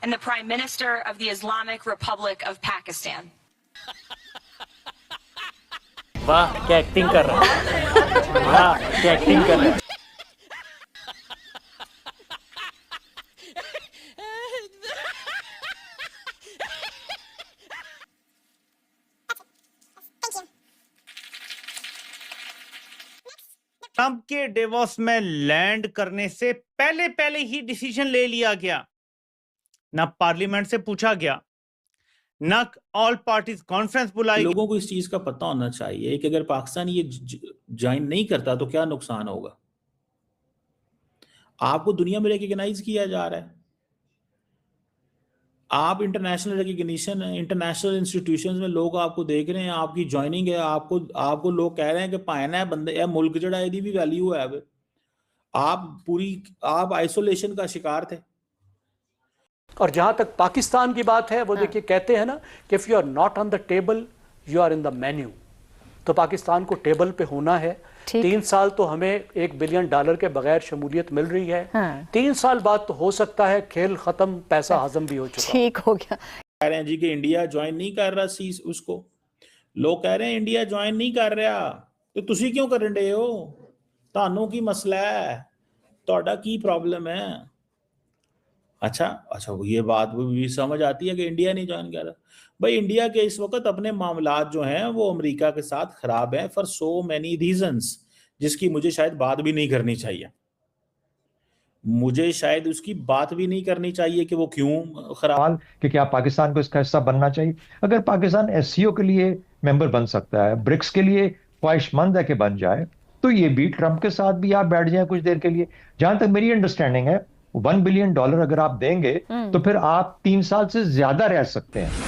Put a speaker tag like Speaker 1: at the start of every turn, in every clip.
Speaker 1: and the Prime Minister of the Islamic Republic of Pakistan.
Speaker 2: वाह क्या acting कर रहा है, वाह क्या एक्टिंग कर रहा है।
Speaker 3: ट्रंप के डेवोस में लैंड करने से पहले ही डिसीजन ले लिया गया, ना पार्लियामेंट से पूछा गया, ना ऑल पार्टीज कॉन्फ्रेंस बुलाई।
Speaker 4: लोगों को इस चीज का पता होना चाहिए कि अगर पाकिस्तान ये ज्वाइन नहीं करता तो क्या नुकसान होगा। आपको दुनिया में रिकॉग्नाइज किया जा रहा है, आप इंटरनेशनल रिकॉग्निशन, इंटरनेशनल इंस्टीट्यूशंस में लोग आपको देख रहे हैं, आपकी ज्वाइनिंग है, आपको लोग कह रहे हैं कि भाना है बंदे यह मुल्क जड़ा ਇਹਦੀ भी वैल्यू है। आप आइसोलेशन का शिकार थे।
Speaker 5: और जहां तक पाकिस्तान की बात है, वो देखिए कहते हैं ना कि if you are not on the table you are in the menu. तो पाकिस्तान को टेबल पे होना है। 3 साल तो हमें $1 बिलियन के बगैर शमूलियत मिल रही है। 3 साल बाद तो हो सकता है खेल खत्म, पैसा हजम भी हो चुका,
Speaker 6: ठीक हो गया।
Speaker 4: कह रहे हैं जी कि इंडिया ज्वाइन नहीं कर रहा सीज, उसको लोग कह रहे हैं इंडिया ज्वाइन नहीं कर रहा, तो तुसी क्यों करन डे हो, ਤੁਹਾਨੂੰ की मसला है, ਤੁਹਾਡਾ की प्रॉब्लम है। अच्छा ये बात भी समझ आती है कि इंडिया नहीं ज्वाइन कर रहा। भाई इंडिया के इस वक्त अपने मामलात जो हैं वो अमेरिका के साथ खराब हैं फॉर सो मैनी रीजंस, जिसकी मुझे शायद बात भी नहीं करनी चाहिए। मुझे शायद उसकी बात भी नहीं करनी चाहिए कि वो क्यों खराब,
Speaker 7: कि क्या पाकिस्तान को इसका हिस्सा बनना चाहिए। अगर पाकिस्तान एससीओ के लिए मेंबर बन सकता है, ब्रिक्स के लिए ख्वाहिशमंद है कि बन जाए, तो ये भी ट्रंप के साथ भी आप बैठ जाए कुछ देर के लिए। जहां तक मेरी अंडरस्टैंडिंग है, $1 बिलियन अगर आप देंगे तो फिर आप 3 साल से ज्यादा रह सकते हैं।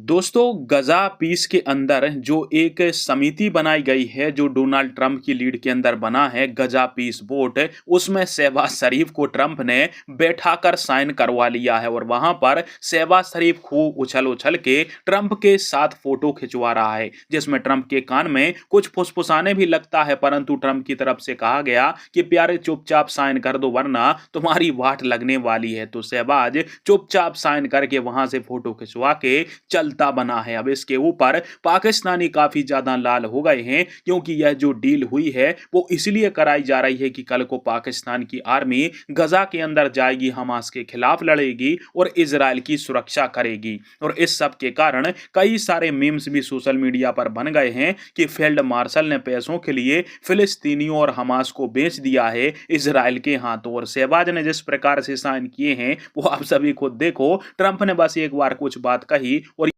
Speaker 8: दोस्तों, गजा पीस के अंदर जो एक समिति बनाई गई है, जो डोनाल्ड ट्रंप की लीड के अंदर बना है, गजा पीस बोर्ड, उसमें शहबाज शरीफ को ट्रंप ने बैठाकर साइन करवा लिया है और वहां पर शहबाज शरीफ खूब उछल के ट्रंप के साथ फोटो खिंचवा रहा है, जिसमें ट्रंप के कान में कुछ फुसफुसाने भी लगता है, परंतु ट्रंप की तरफ से कहा गया कि प्यारे चुपचाप साइन कर दो वरना तुम्हारी वाट लगने वाली है। तो शहबाज चुपचाप साइन करके वहां से फोटो खिंचवा के चलता बना है। अब इसके ऊपर पाकिस्तानी काफी ज्यादा लाल हो गए हैं, क्योंकि यह जो डील हुई है वो इसलिए कराई जा रही है कि कल को पाकिस्तान की आर्मी गजा के अंदर जाएगी, हमास के खिलाफ लड़ेगी और इजराइल की सुरक्षा करेगी। और इस सब के कारण कई सारे मीम्स भी सोशल मीडिया पर बन गए हैं कि फील्ड मार्शल ने पैसों के लिए फिलिस्तीनियों और हमास को बेच दिया है इजराइल के हाथों। और शहबाज ने जिस प्रकार से साइन किए हैं वो आप सभी खुद देखो। ट्रंप ने बस एक बार कुछ बात कही और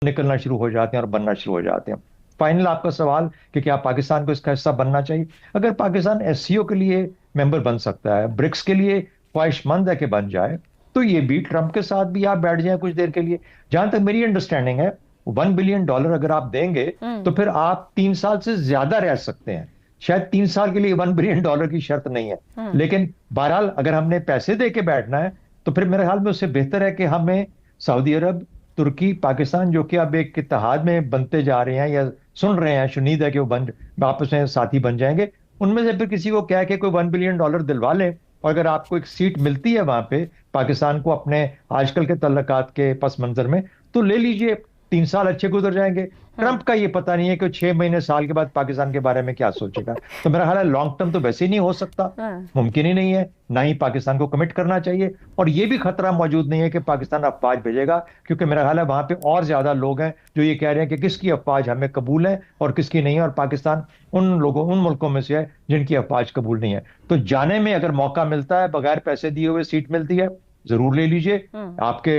Speaker 7: निकलना शुरू हो जाते हैं और बनना शुरू हो जाते हैं। फाइनल आपका सवाल कि क्या पाकिस्तान को इसका हिस्सा बनना चाहिए। अगर पाकिस्तान एससीओ के लिए मेंबर बन सकता है, ब्रिक्स के लिए ख्वाहिशमंद है कि बन जाए, तो ये भी ट्रंप के साथ भी आप बैठ जाए कुछ देर के लिए। जहां तक मेरी अंडरस्टैंडिंग है, $1 बिलियन अगर आप देंगे तो फिर आप 3 साल से ज्यादा रह सकते हैं। शायद 3 साल के लिए $1 बिलियन की शर्त नहीं है, लेकिन बहरहाल अगर हमने पैसे दे के बैठना है तो फिर मेरे ख्याल में उससे बेहतर है कि हमें सऊदी अरब, तुर्की, पाकिस्तान, जो कि अब एक इत्तेहाद में बनते जा रहे हैं या सुन रहे हैं, शुनीद है कि वो आपस में साथी बन जाएंगे, उनमें से फिर किसी को कह के कोई $1 बिलियन दिलवा लें। और अगर आपको एक सीट मिलती है वहां पे पाकिस्तान को अपने आजकल के तल्लकात के पस मंजर में, तो ले लीजिए, 3 साल अच्छे गुजर जाएंगे। ट्रंप का ये पता नहीं है कि 6 महीने साल के बाद पाकिस्तान के बारे में क्या सोचेगा। तो मेरा ख्याल है लॉन्ग टर्म तो वैसे ही नहीं हो सकता, मुमकिन ही नहीं है, ना ही पाकिस्तान को कमिट करना चाहिए। और ये भी खतरा मौजूद नहीं है कि पाकिस्तान अफवाज भेजेगा, क्योंकि मेरा ख्याल है वहां पे और ज्यादा लोग हैं जो ये कह रहे हैं कि किसकी अफवाज हमें कबूल है और किसकी नहीं है, और पाकिस्तान उन मुल्कों में से है जिनकी अफवाज कबूल नहीं है। तो जाने में अगर मौका मिलता है, बगैर पैसे दिए हुए सीट मिलती है, जरूर ले लीजिए। आपके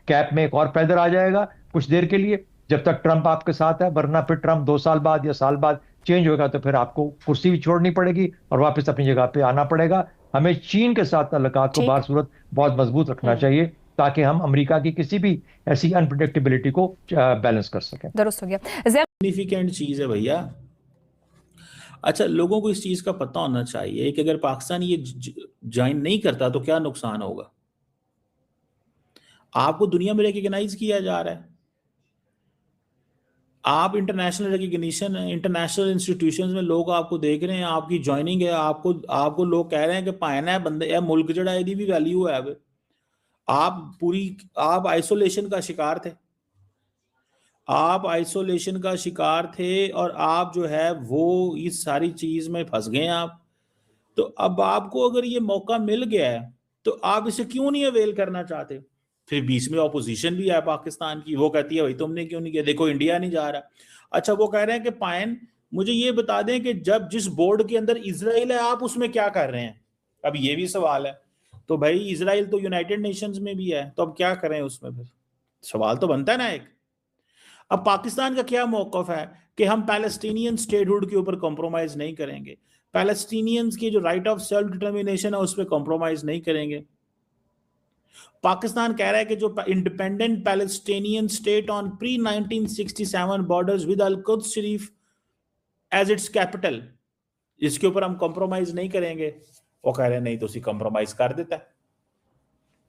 Speaker 7: कैप में एक और पैदल आ जाएगा कुछ देर के लिए, जब तक ट्रंप आपके साथ है, वरना फिर ट्रंप 2 साल बाद या साल बाद चेंज होगा तो फिर आपको कुर्सी भी छोड़नी पड़ेगी और वापस अपनी जगह पे आना पड़ेगा। हमें चीन के साथ ताल्लुकात को बार सूरत बहुत मजबूत रखना चाहिए, ताकि हम अमेरिका की किसी भी ऐसी अनप्रेडिक्टेबिलिटी को बैलेंस कर सकें।
Speaker 6: दुरुस्त हो गया।
Speaker 4: सिग्निफिकेंट चीज है भैया। अच्छा, लोगों को इस चीज का पता होना चाहिए कि अगर पाकिस्तान ये ज्वाइन नहीं करता तो क्या नुकसान होगा। आपको दुनिया में रिकॉग्नाइज किया जा रहा है, आप इंटरनेशनल रिकग्निशन, इंटरनेशनल इंस्टीट्यूशंस में लोग आपको देख रहे हैं, आपकी ज्वाइनिंग है, आपको लोग कह रहे हैं कि पायना है बंदे है मुल्क जड़ा ਇਹਦੀ भी वैल्यू है। आप आइसोलेशन का शिकार थे, आप आइसोलेशन का शिकार थे और आप जो है वो इस सारी चीज में फंस गए आप। तो अब आपको अगर ये मौका मिल गया है तो आप इसे क्यों नहीं अवेल करना चाहते? फिर बीच में ऑपोजिशन भी है पाकिस्तान की, वो कहती है भाई तुमने क्यों नहीं किया, देखो इंडिया नहीं जा रहा। अच्छा, वो कह रहे हैं कि पायन मुझे ये बता दें कि जब जिस बोर्ड के अंदर इजराइल है आप उसमें क्या कर रहे हैं? अब ये भी सवाल है। तो भाई इजराइल तो यूनाइटेड नेशंस में भी है, तो अब क्या करें उसमें? फिर सवाल तो बनता है ना एक। अब पाकिस्तान का क्या मौकफ है कि हम पैलेस्टीनियन स्टेटहुड के ऊपर कॉम्प्रोमाइज नहीं करेंगे, पैलेस्टीनियंस की जो राइट ऑफ सेल्फ डिटर्मिनेशन है उस पर कॉम्प्रोमाइज नहीं करेंगे। पाकिस्तान कह रहा है कि जो independent Palestinian state on pre 1967 borders with Al Quds Sharif as its capital, इसके ऊपर हम कॉम्प्रोमाइज नहीं करेंगे। वो कह रहे हैं नहीं, तुसी कॉम्प्रोमाइज कर देता है,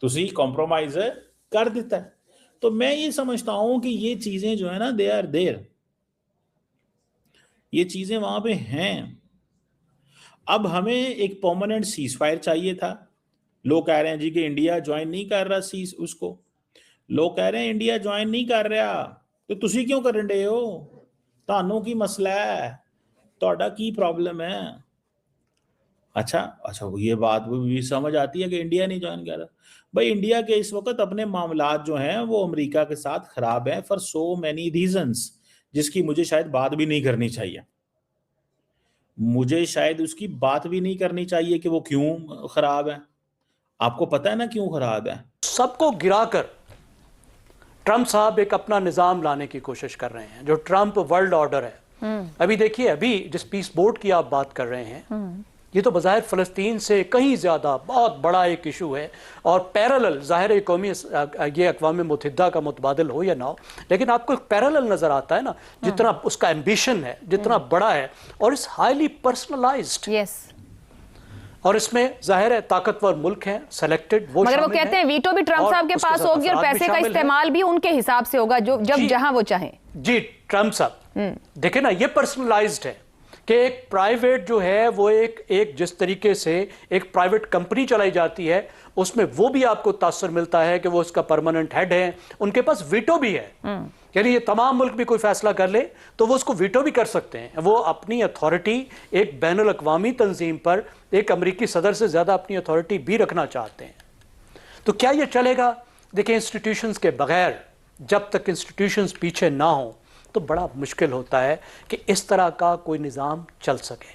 Speaker 4: तुसी कॉम्प्रोमाइज कर देता है। तो मैं ये समझता हूं कि ये चीजें जो है ना दे आर देयर, ये चीजें वहां पे हैं। अब हमें एक परमानेंट सीज फायर चाहिए था। लोग कह रहे हैं जी कि इंडिया ज्वाइन नहीं कर रहा सीज उसको, लोग कह रहे हैं इंडिया ज्वाइन नहीं कर रहा, तो तुसी क्यों करन डे हो? ਤੁਹਾਨੂੰ की मसला है, ਤੁਹਾਡਾ की प्रॉब्लम है? अच्छा, ये बात भी समझ आती है कि इंडिया नहीं ज्वाइन कर रहा। भाई इंडिया के इस वक्त अपने मामलात जो हैं वो अमेरिका के साथ खराब हैं फॉर सो मैनी रीजंस, जिसकी मुझे शायद बात भी नहीं करनी चाहिए। मुझे शायद उसकी बात भी नहीं करनी चाहिए कि वो क्यों खराब है। आपको पता है ना क्यों खराब है?
Speaker 5: सबको गिराकर ट्रंप साहब एक अपना निजाम लाने की कोशिश कर रहे हैं, जो ट्रंप वर्ल्ड ऑर्डर है। अभी देखिए, अभी जिस पीस बोर्ड की आप बात कर रहे हैं, ये तो बज़ाहिर फ़लस्तीन से कहीं ज़्यादा बहुत बड़ा एक इशू है और पैरेलल, ज़ाहिर है कौमी ये अक़वाम मुत्तहिदा का मुतबादिल हो या ना हो, लेकिन आपको एक पैरेलल नज़र आता है ना, जितना उसका एम्बिशन है, जितना बड़ा है, और इस हाईली पर्सनलाइज्ड।
Speaker 6: यस,
Speaker 5: और इसमें जाहिर है ताकतवर मुल्क हैं सेलेक्टेड, वो
Speaker 6: मगर वो कहते हैं वीटो भी ट्रंप साहब के पास होगी और पैसे का इस्तेमाल भी उनके हिसाब से होगा, जो जब जहां वो चाहें।
Speaker 5: जी, ट्रंप साहब देखे ना, ये पर्सनलाइज्ड है कि एक प्राइवेट जो है वो एक जिस तरीके से एक प्राइवेट कंपनी चलाई जाती है उसमें वो भी आपको तासर मिलता है कि वो उसका परमानेंट हेड है, उनके पास वीटो भी है। यानी ये तमाम मुल्क भी कोई फैसला कर ले तो वो उसको वीटो भी कर सकते हैं। वो अपनी अथॉरिटी एक बैनुल अक़वामी तंजीम पर एक अमरीकी सदर से ज़्यादा अपनी अथॉरिटी भी रखना चाहते हैं। तो क्या ये चलेगा? देखिए, इंस्टीट्यूशंस के बगैर, जब तक इंस्टीट्यूशंस पीछे ना हों तो बड़ा मुश्किल होता है कि इस तरह का कोई निज़ाम चल सके,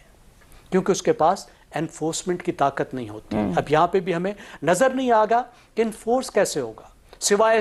Speaker 5: क्योंकि उसके पास एनफोर्समेंट की ताकत नहीं होती। अब यहाँ पे भी हमें नज़र नहीं आएगा कि इन्फोर्स कैसे होगा, सिवाय